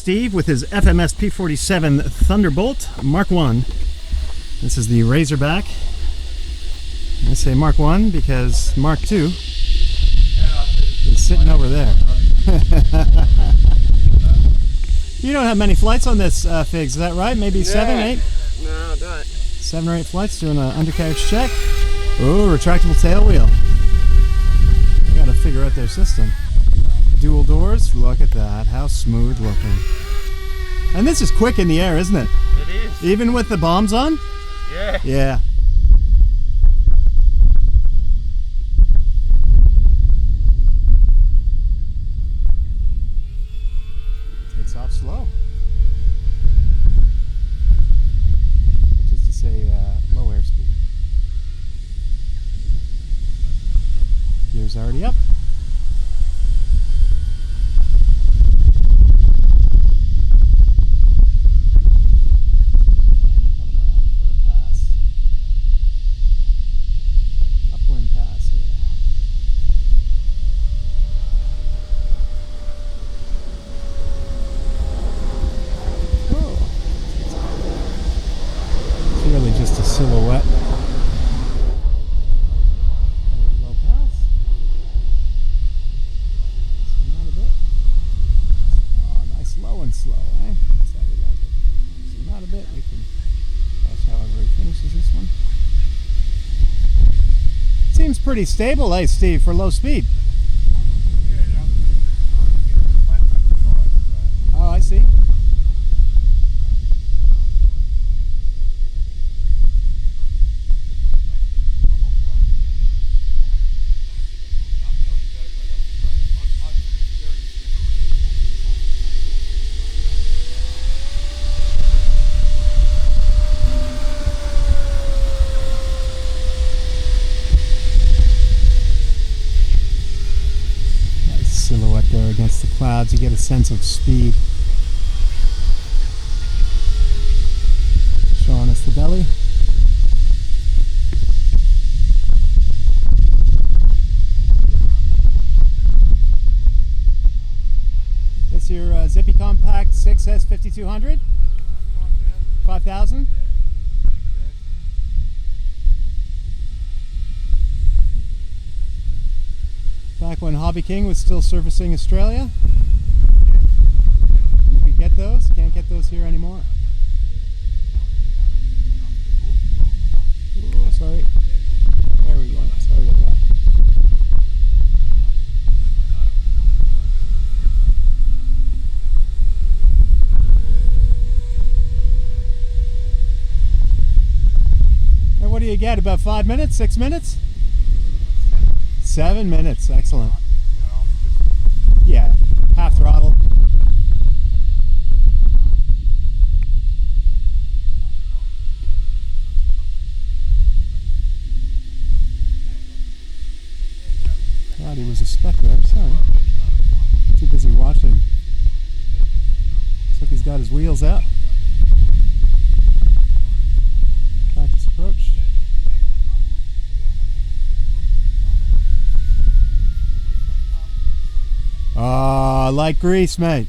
Steve with his FMS P47 Thunderbolt Mark 1. This is the Razorback. I say Mark 1 because Mark 2 is sitting over there. You don't have many flights on this, Figs, is that right? Maybe 7, 8? No, I don't. 7 or 8 flights doing an undercarriage check. Oh, retractable tail wheel. I gotta figure out their system. Dual doors, look at that, how smooth looking. And this is quick in the air, isn't it? It is. Even with the bombs on? Yeah. Yeah. Takes off slow. Which is to say, low airspeed. Gear's already up. Really just a silhouette. Low pass. Zoom out a bit. Oh, nice low and slow, eh? That's how we like it. Zoom out a bit. We can watch however he finishes this one. Seems pretty stable, eh, Steve, for low speed? Oh, I see. Silhouette there against the clouds, you get a sense of speed. Showing us the belly. It's your Zippy Compact 6S 5200? 5,000? Back when Hobby King was still servicing Australia. You could get those, can't get those here anymore. Oh, sorry. There we go, sorry about that. And what do you get, about 5 minutes, 6 minutes? 7 minutes, excellent. Yeah, half throttle. God, he was a spec there, sorry. Too busy watching. Looks like he's got his wheels out. Practice approach. Like grease, mate.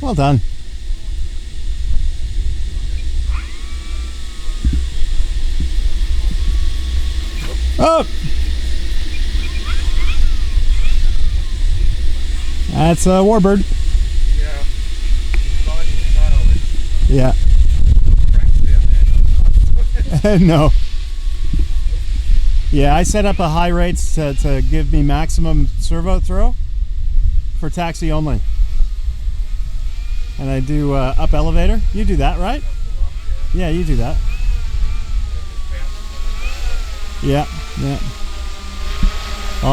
Well done. Oh! That's a Warbird. Yeah. Yeah. No. Yeah, I set up a high rates to give me maximum servo throw for taxi only. And I do up elevator. You do that, right? Yeah, you do that. Yeah, yeah.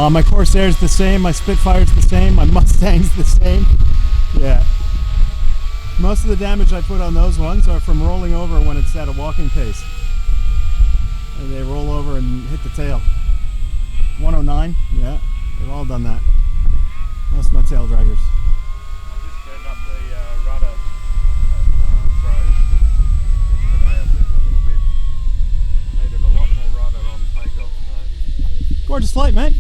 My Corsair's the same, my Spitfire's the same, my Mustang's the same. Yeah. Most of the damage I put on those ones are from rolling over when it's at a walking pace. And they roll over and hit the tail. 109, yeah, they've all done that. Most of my tail draggers. I just turned up the rudder froze. Today I think a little bit. Needed a lot more rudder on takeoff. So. Gorgeous flight, mate.